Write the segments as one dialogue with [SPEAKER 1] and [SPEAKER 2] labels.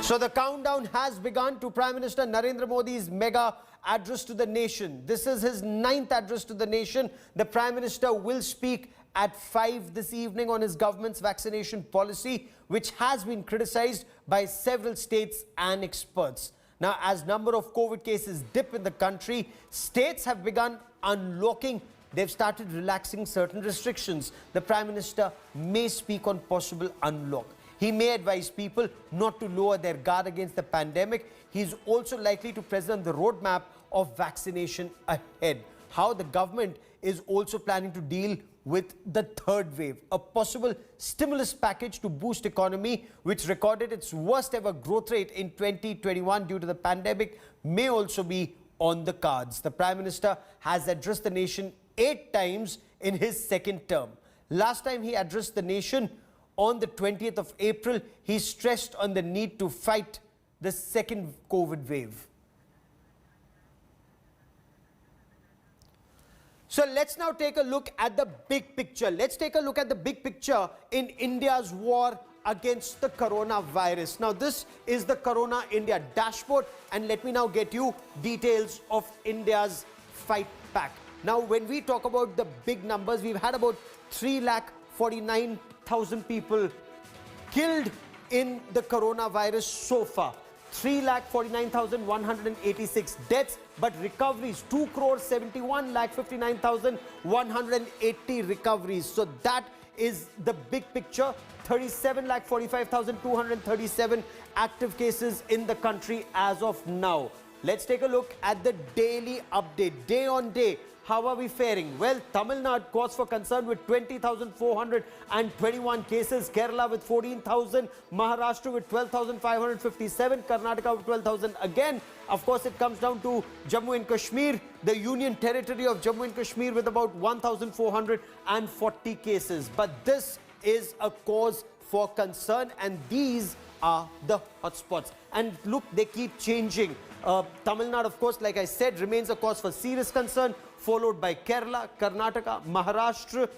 [SPEAKER 1] So the countdown has begun to Prime Minister Narendra Modi's mega address to the nation. This is his 9th address to the nation. The Prime Minister will speak at 5 this evening on his government's vaccination policy, which has been criticized by several states and experts. Now, as number of COVID cases dip in the country, states have begun unlocking. They've started relaxing certain restrictions. The Prime Minister may speak on possible unlock. He may advise people not to lower their guard against the pandemic. He's also likely to present the roadmap of vaccination ahead. How the government is also planning to deal with the third wave. A possible stimulus package to boost economy, which recorded its worst ever growth rate in 2021 due to the pandemic, may also be on the cards. The Prime Minister has addressed the nation 8 times in his second term. Last time he addressed the nation on the 20th of April, he stressed on the need to fight the second COVID wave. So let's now take a look at the big picture. Let's take a look at the big picture in India's war against the coronavirus. Now, this is the Corona India dashboard, and let me now get you details of India's fight pack. Now, when we talk about the big numbers, we've had about 3,49,000 people killed in the coronavirus so far. 3,49,186 deaths, but recoveries 2,71,59,180 recoveries. So that is the big picture. 37,45,237 active cases in the country as of now. Let's take a look at the daily update, day on day. How are we faring? Well, Tamil Nadu cause for concern with 20,421 cases, Kerala with 14,000, Maharashtra with 12,557, Karnataka with 12,000 again. Of course, it comes down to Jammu and Kashmir, the Union Territory of Jammu and Kashmir with about 1,440 cases. But this is a cause for concern, and these are the hotspots. And look, they keep changing. Tamil Nadu, of course, like I said, remains a cause for serious concern, followed by Kerala, Karnataka, Maharashtra,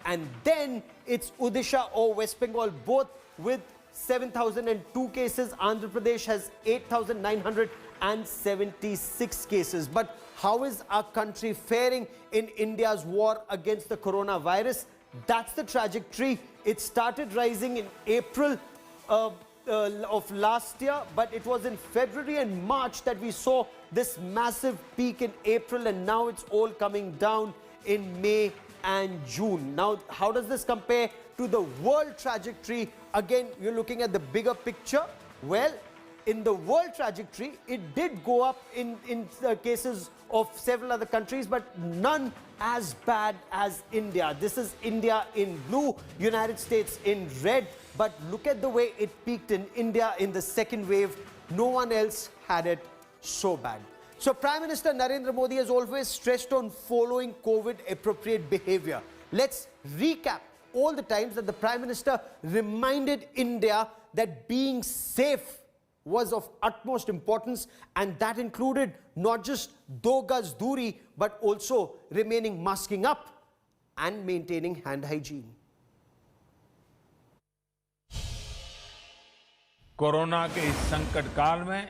[SPEAKER 1] and then it's Odisha or West Bengal, both with 7,002 cases. Andhra Pradesh has 8,976 cases. But how is our country faring in India's war against the coronavirus? That's the trajectory. It started rising in April of last year, but it was in February and March that we saw this massive peak in April, and now it's all coming down in May and June. Now, how does this compare to the world trajectory? Again, you're looking at the bigger picture. Well, in the world trajectory, it did go up in cases of several other countries, but none as bad as India. This is India in blue, United States in red. But look at the way it peaked in India in the second wave. No one else had it so bad. So Prime Minister Narendra Modi has always stressed on following COVID appropriate behavior. Let's recap all the times that the Prime Minister reminded India that being safe was of utmost importance, and that included not just do gaz duri, but also remaining masking up and maintaining hand hygiene.
[SPEAKER 2] Corona के इस संकट काल में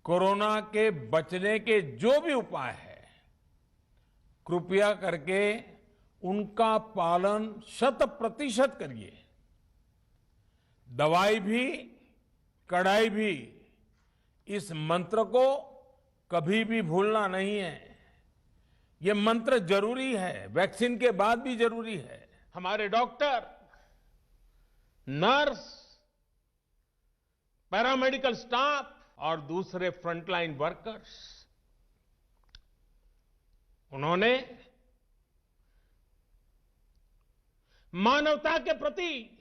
[SPEAKER 2] corona के बचने के जो भी उपाय है, कृपया करके उनका पालन 100% करिए। दवाई भी, कड़ाई भी, इस मंत्र को कभी भी भूलना नहीं है। ये मंत्र जरूरी है, वैक्सीन के बाद भी जरूरी है। हमारे डॉक्टर, नर्स, पैरामेडिकल स्टाफ और दूसरे फ्रंटलाइन वर्कर्स, उन्होंने मानवता के प्रति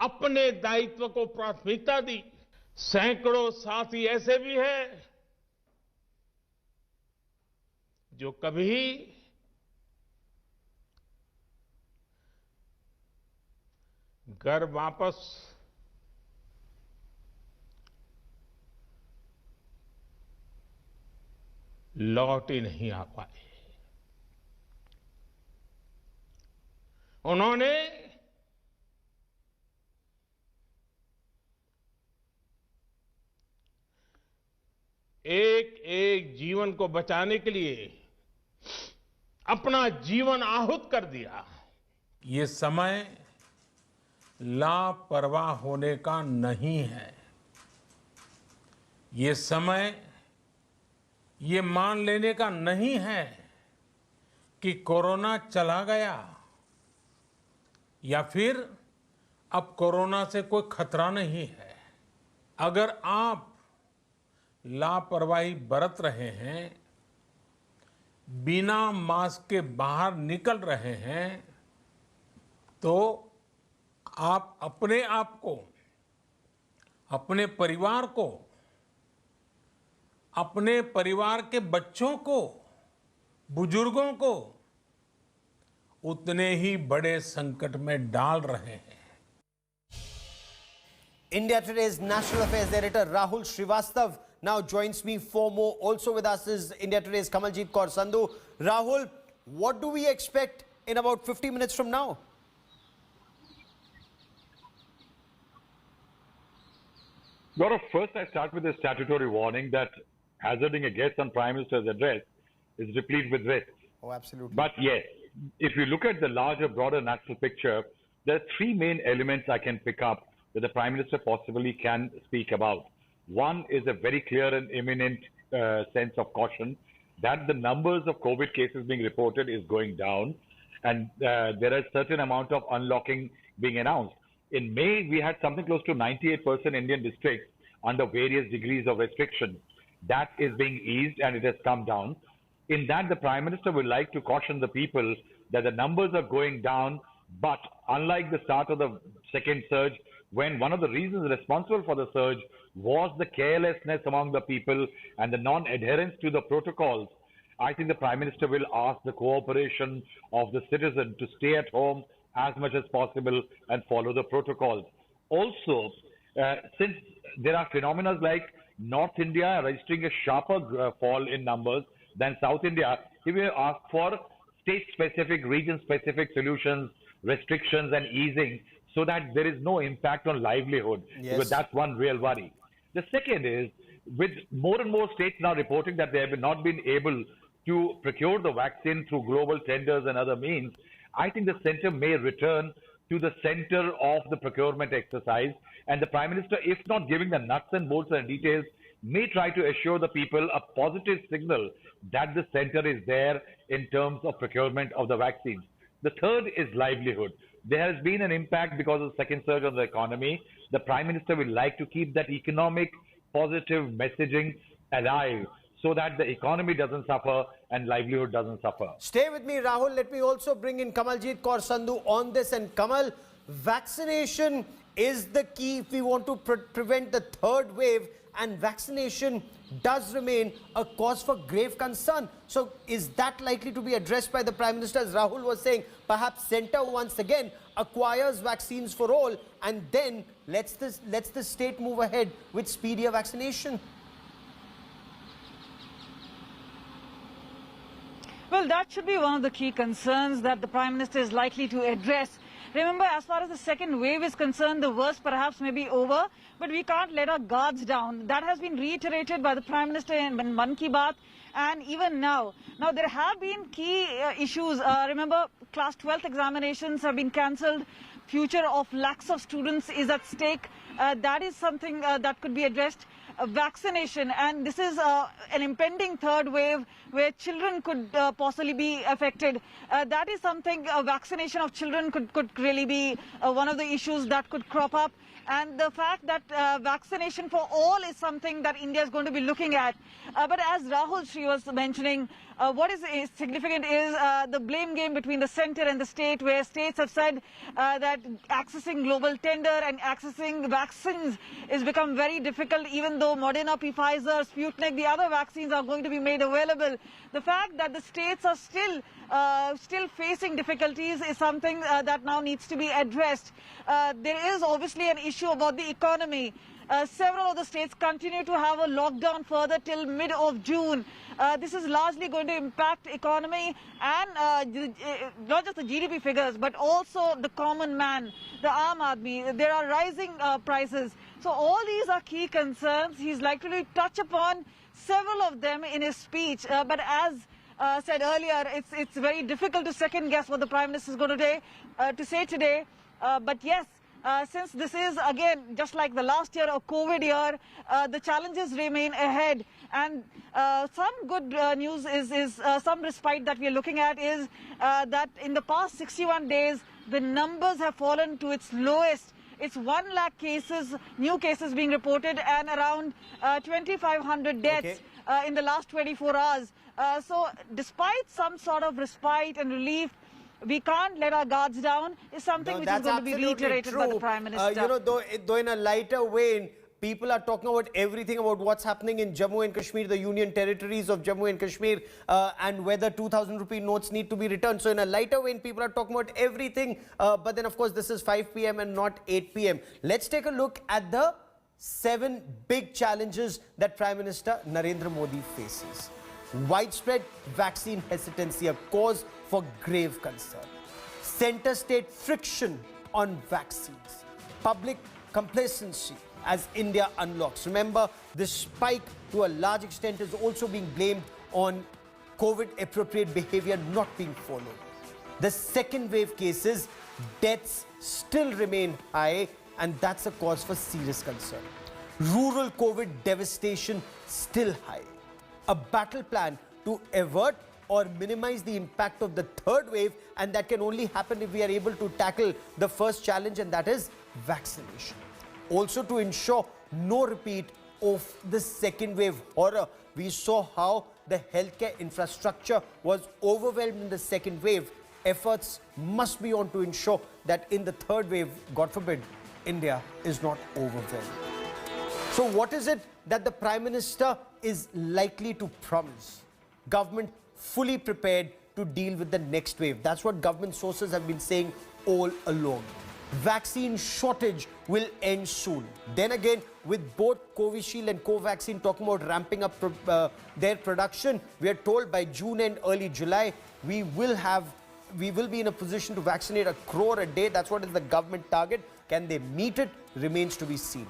[SPEAKER 2] अपने दायित्व को प्राथमिकता दी। सैकड़ों साथी ऐसे भी हैं जो कभी घर वापस लौट ही नहीं आ पाए। उन्होंने एक एक जीवन को बचाने के लिए अपना जीवन आहुत कर दिया। ये समय लापरवाह होने का नहीं है। ये समय ये मान लेने का नहीं है कि कोरोना चला गया या फिर अब कोरोना से कोई खतरा नहीं है। अगर आप लापरवाही बरत रहे हैं, बिना मास्क के बाहर निकल रहे हैं, तो आप अपने आप को, अपने परिवार को, अपने परिवार के बच्चों को, बुजुर्गों को उतने ही बड़े संकट में डाल रहे हैं।
[SPEAKER 1] India Today's National Affairs editor Rahul Srivastav now joins me for more. Also with us is India Today's Kamaljeet Kaur Sandhu. Rahul, what do we expect in about 50 minutes from now?
[SPEAKER 3] Gaurav, first I start with a statutory warning that hazarding a guess on Prime Minister's address is replete with risks.
[SPEAKER 1] Oh, absolutely.
[SPEAKER 3] But yes, if you look at the larger, broader national picture, there are three main elements I can pick up that the Prime Minister possibly can speak about. One is a very clear and imminent sense of caution that the numbers of COVID cases being reported is going down, and there is a certain amount of unlocking being announced. In May, we had something close to 98% Indian districts under various degrees of restriction. That is being eased and it has come down. In that, the Prime Minister would like to caution the people that the numbers are going down, but unlike the start of the second surge, when one of the reasons responsible for the surge was the carelessness among the people and the non-adherence to the protocols, I think the Prime Minister will ask the cooperation of the citizen to stay at home as much as possible and follow the protocols. Also, since there are phenomena like North India registering a sharper fall in numbers than South India, he will ask for state-specific, region-specific solutions, restrictions and easing so that there is no impact on livelihood.
[SPEAKER 1] Yes.
[SPEAKER 3] Because that's one real worry. The second is, with more and more states now reporting that they have not been able to procure the vaccine through global tenders and other means, I think the centre may return to the center of the procurement exercise, and the Prime Minister, if not giving the nuts and bolts and details, may try to assure the people a positive signal that the centre is there in terms of procurement of the vaccines. The third is livelihood. There has been an impact because of the second surge on the economy. The Prime Minister will like to keep that economic positive messaging alive so that the economy doesn't suffer and livelihood doesn't suffer.
[SPEAKER 1] Stay with me, Rahul. Let me also bring in Kamaljeet Kaur Sandhu on this. And Kamal, vaccination is the key if we want to prevent the third wave, and vaccination does remain a cause for grave concern. So is that likely to be addressed by the Prime Minister? As Rahul was saying, perhaps centre once again acquires vaccines for all and then lets the state move ahead with speedier vaccination.
[SPEAKER 4] Well, that should be one of the key concerns that the Prime Minister is likely to address. Remember, as far as the second wave is concerned, the worst perhaps may be over, but we can't let our guards down. That has been reiterated by the Prime Minister in Mann Ki Baat and even now. Now, there have been key issues. Remember, class 12th examinations have been cancelled. Future of lakhs of students is at stake. That is something that could be addressed. Vaccination, and this is an impending third wave where children could possibly be affected. That is something, vaccination of children could really be one of the issues that could crop up. And the fact that vaccination for all is something that India is going to be looking at. But as Rahul Shri was mentioning, what is significant is the blame game between the centre and the state, where states have said that accessing global tender and accessing vaccines is become very difficult, even though Moderna, Pfizer, Sputnik, the other vaccines are going to be made available. The fact that the states are still facing difficulties is something that now needs to be addressed. There is obviously an issue about the economy. Several of the states continue to have a lockdown further till mid of June. This is largely going to impact economy and not just the GDP figures, but also the common man, the Aam Aadmi. There are rising prices. So all these are key concerns. He's likely to touch upon several of them in his speech. But as said earlier, it's very difficult to second guess what the Prime Minister is going to say today. But yes, since this is, again, just like the last year, a COVID year, the challenges remain ahead. And some good news is some respite that we are looking at is that in the past 61 days, the numbers have fallen to its lowest. It's 1 lakh cases, new cases being reported, and around 2,500 deaths in the last 24 hours. So despite some sort of respite and relief, we can't let our guards down, is something which is going to be reiterated by the Prime Minister.
[SPEAKER 1] You know, though in a lighter vein, people are talking about everything about what's happening in Jammu and Kashmir, the union territories of Jammu and Kashmir, and whether 2,000 rupee notes need to be returned. So in a lighter vein, people are talking about everything. But then, of course, this is 5 p.m. and not 8 p.m. Let's take a look at the 7 big challenges that Prime Minister Narendra Modi faces. Widespread vaccine hesitancy, a cause for grave concern. Center-state friction on vaccines. Public complacency as India unlocks. Remember, this spike to a large extent is also being blamed on COVID-appropriate behavior not being followed. The second wave cases, deaths still remain high, and that's a cause for serious concern. Rural COVID devastation still high. A battle plan to avert or minimize the impact of the third wave, and that can only happen if we are able to tackle the first challenge, and that is vaccination. Also, to ensure no repeat of the second wave horror. We saw how the healthcare infrastructure was overwhelmed in the second wave. Efforts must be on to ensure that in the third wave, God forbid, India is not overwhelmed. So what is it that the Prime Minister is likely to promise? Government fully prepared to deal with the next wave. That's what government sources have been saying all along. Vaccine shortage will end soon. Then again, with both Covishield and Covaxin talking about ramping up their production, we are told by June and early July, we will be in a position to vaccinate 1 crore a day. That's what is the government target. Can they meet it? Remains to be seen.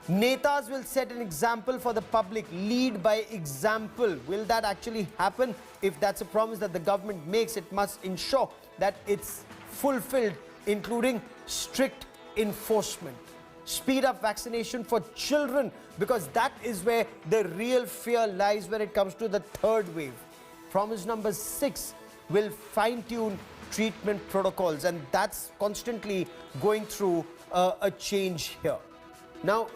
[SPEAKER 1] Netas will set an example for the public, lead by example. Will that actually happen? If that's a promise that the government makes, it must ensure that it's fulfilled, including strict enforcement. Speed up vaccination for children, because that is where the real fear lies when it comes to the third wave. Promise number 6 will fine-tune treatment protocols, and that's constantly going through a change here. Now,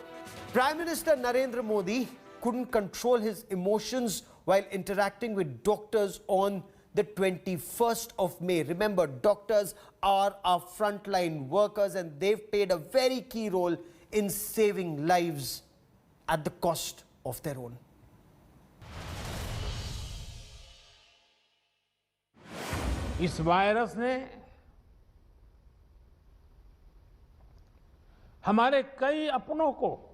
[SPEAKER 1] Prime Minister Narendra Modi couldn't control his emotions while interacting with doctors on the 21st of May. Remember, doctors are our frontline workers, and they've played a very key role in saving lives at the cost of their own.
[SPEAKER 2] इस virus ने हमारे कई अपनों को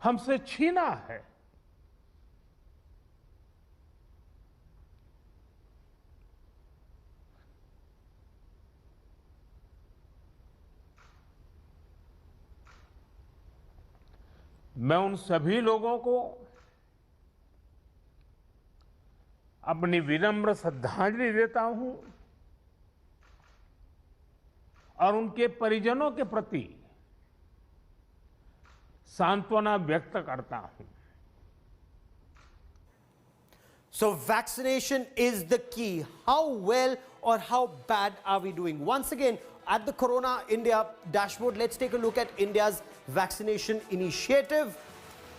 [SPEAKER 2] हमसे छीना है। मैं उन सभी लोगों को अपनी विनम्र श्रद्धांजलि देता हूं और उनके परिजनों के प्रति सांत्वना व्यक्त करता हूं।
[SPEAKER 1] So vaccination is the key. How well or how bad are we doing? Once again, at the Corona India dashboard, let's take a look at India's vaccination initiative.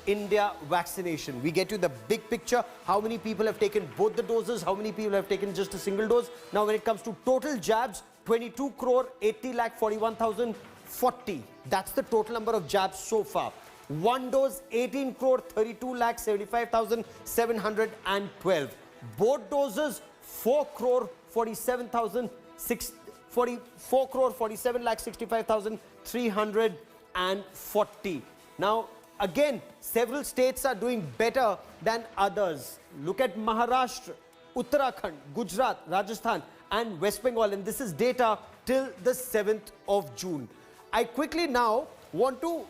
[SPEAKER 1] India vaccination. We get you the big picture. How many people have taken both the doses? How many people have taken just a single dose? Now, when it comes to total jabs, 22 crore 80 lakh 41,040. That's the total number of jabs so far. One dose, 18 crore 32 lakh 75,712. Both doses, 4 crore 47,000 44 crore 47 lakh 65,340. Now, again, several states are doing better than others. Look at Maharashtra. Uttarakhand, Gujarat, Rajasthan and West Bengal, and this is data till the 7th of June. I quickly now want to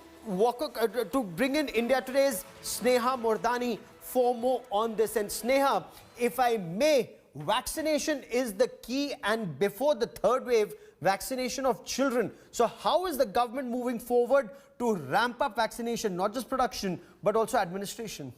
[SPEAKER 1] bring in India Today's Sneha Mordani for more on this. And Sneha, if I may, vaccination is the key, and before the third wave, vaccination of children. So how is the government moving forward to ramp up vaccination, not just production, but also administration?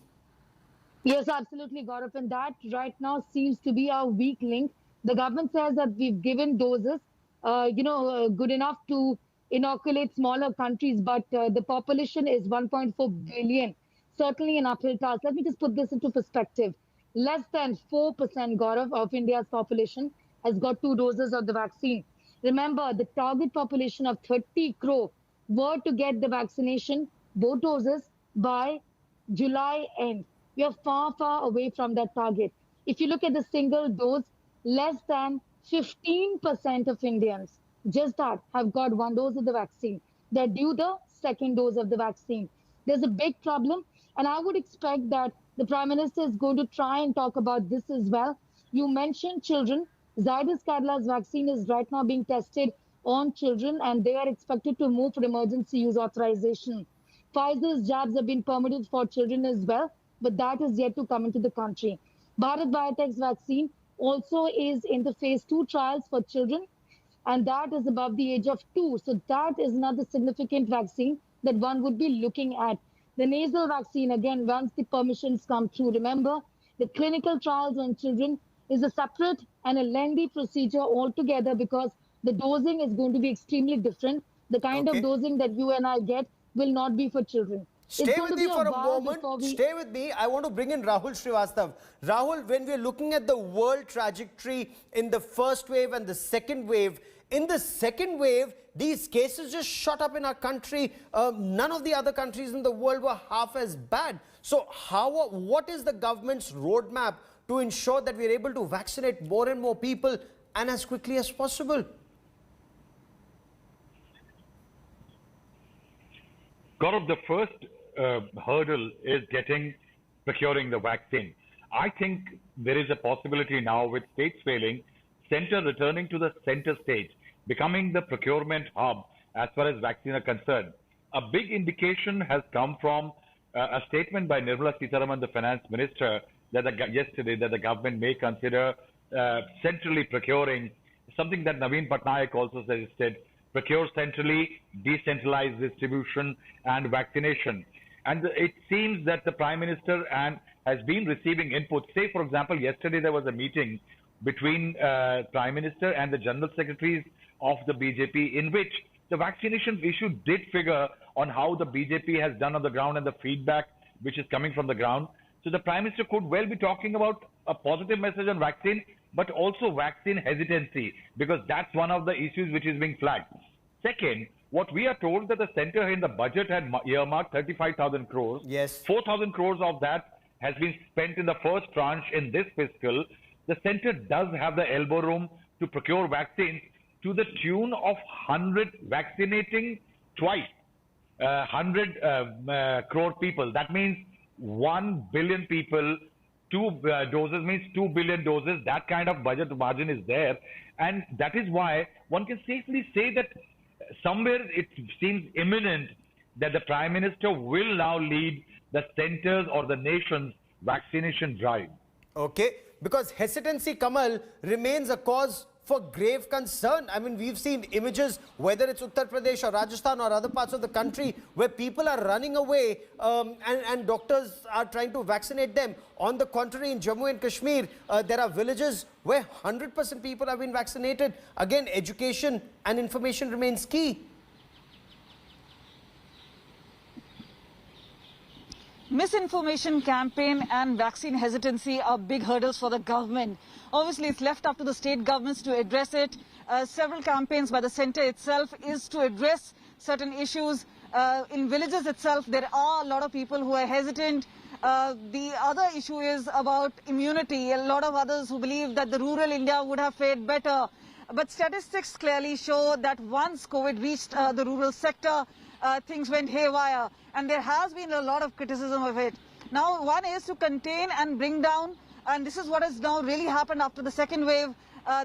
[SPEAKER 5] Yes, absolutely, Gaurav. And that right now seems to be our weak link. The government says that we've given doses, good enough to inoculate smaller countries, but the population is 1.4 billion, certainly an uphill task. Let me just put this into perspective. Less than 4%, Gaurav, of India's population has got 2 doses of the vaccine. Remember, the target population of 30 crore were to get the vaccination, both doses, by July end. We are far, far away from that target. If you look at the single dose, less than 15% of Indians, just that, have got 1 dose of the vaccine. They're due the 2nd dose of the vaccine. There's a big problem, and I would expect that the Prime Minister is going to try and talk about this as well. You mentioned children. Zydus Cadla's vaccine is right now being tested on children, and they are expected to move for emergency use authorization. Pfizer's jabs have been permitted for children as well, but that is yet to come into the country. Bharat Biotech's vaccine also is in the phase 2 trials for children, and that is above the age of 2. So that is another significant vaccine that one would be looking at. The nasal vaccine, again, once the permissions come through, remember, the clinical trials on children is a separate and a lengthy procedure altogether, because the dosing is going to be extremely different. The kind of dosing that you and I get will not be for children.
[SPEAKER 1] Stay with me for a moment. Stay with me. I want to bring in Rahul Srivastav. Rahul, when we're looking at the world trajectory in the first wave and the second wave, in the second wave, these cases just shot up in our country. None of the other countries in the world were half as bad. So what is the government's roadmap to ensure that we're able to vaccinate more and more people and as quickly as possible?
[SPEAKER 3] Gaurav, the first hurdle is procuring the vaccine. I think there is a possibility now, with states failing, center returning to the center stage, becoming the procurement hub as far as vaccines are concerned. A big indication has come from a statement by Nirmala Sitharaman, the finance minister, yesterday, that the government may consider centrally procuring, something that Naveen Patnaik also suggested: procure centrally, decentralized distribution and vaccination. And it seems that the Prime Minister has been receiving input. Say, for example, yesterday there was a meeting between Prime Minister and the General Secretaries of the BJP, in which the vaccination issue did figure on how the BJP has done on the ground and the feedback which is coming from the ground. So the Prime Minister could well be talking about a positive message on vaccine, but also vaccine hesitancy, because that's one of the issues which is being flagged. Second, what we are told, that the centre in the budget had earmarked 35,000 crores.
[SPEAKER 1] Yes.
[SPEAKER 3] 4,000 crores of that has been spent in the first tranche in this fiscal. The centre does have the elbow room to procure vaccines to the tune of 100, vaccinating twice 100 crore people. That means 1 billion people. 2 doses means 2 billion doses. That kind of budget margin is there. And that is why one can safely say that somewhere it seems imminent that the Prime Minister will now lead the centre's or the nation's vaccination drive.
[SPEAKER 1] Okay, because hesitancy, Kamal, remains a cause for grave concern. I mean, we've seen images, whether it's Uttar Pradesh or Rajasthan or other parts of the country, where people are running away and doctors are trying to vaccinate them. On the contrary, in Jammu and Kashmir, there are villages where 100% people have been vaccinated. Again, education and information remains key.
[SPEAKER 4] Misinformation campaign and vaccine hesitancy are big hurdles for the government. Obviously, it's left up to the state governments to address it. Several campaigns by the centre itself is to address certain issues. In villages itself, there are a lot of people who are hesitant. The other issue is about immunity. A lot of others who believe that the rural India would have fared better. But statistics clearly show that once COVID reached the rural sector, things went haywire, and there has been a lot of criticism of it. Now, one is to contain and bring down and this is what has now really happened after the second wave.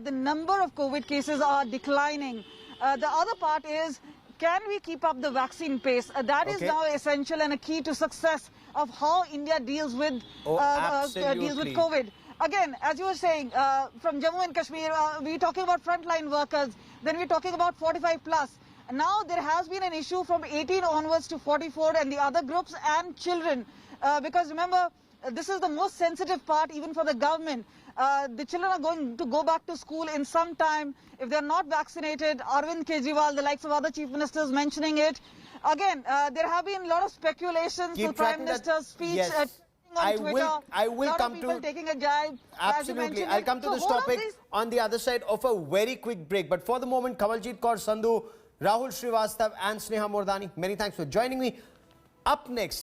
[SPEAKER 4] The number of COVID cases are declining. The other part is, can we keep up the vaccine pace? That is
[SPEAKER 1] Okay.
[SPEAKER 4] now essential and a key to success of how India deals with
[SPEAKER 1] Absolutely.
[SPEAKER 4] COVID. Again, as you were saying, from Jammu and Kashmir, we're talking about frontline workers, then we're talking about 45 plus. Now there has been an issue from 18 onwards to 44 and the other groups and children. Because remember, this is the most sensitive part even for the government. The children are going to go back to school in some time. If they're not vaccinated, Arvind Kejriwal, the likes of other chief ministers mentioning it. Again, there have been a lot of speculations.
[SPEAKER 1] Keep
[SPEAKER 4] The Prime
[SPEAKER 1] tracking that-
[SPEAKER 4] Minister's speech
[SPEAKER 1] Yes.
[SPEAKER 4] on
[SPEAKER 1] I
[SPEAKER 4] Twitter.
[SPEAKER 1] will
[SPEAKER 4] lot
[SPEAKER 1] come
[SPEAKER 4] of people
[SPEAKER 1] to-
[SPEAKER 4] taking a jibe. as you
[SPEAKER 1] Absolutely.
[SPEAKER 4] mentioned
[SPEAKER 1] I'll
[SPEAKER 4] it.
[SPEAKER 1] come to
[SPEAKER 4] So
[SPEAKER 1] this
[SPEAKER 4] all of
[SPEAKER 1] topic
[SPEAKER 4] these-
[SPEAKER 1] on the other side of a very quick break. But for the moment, Kawaljit Kaur Sandhu, Rahul Srivastav and Sneha Mordani, many thanks for joining me. Up next,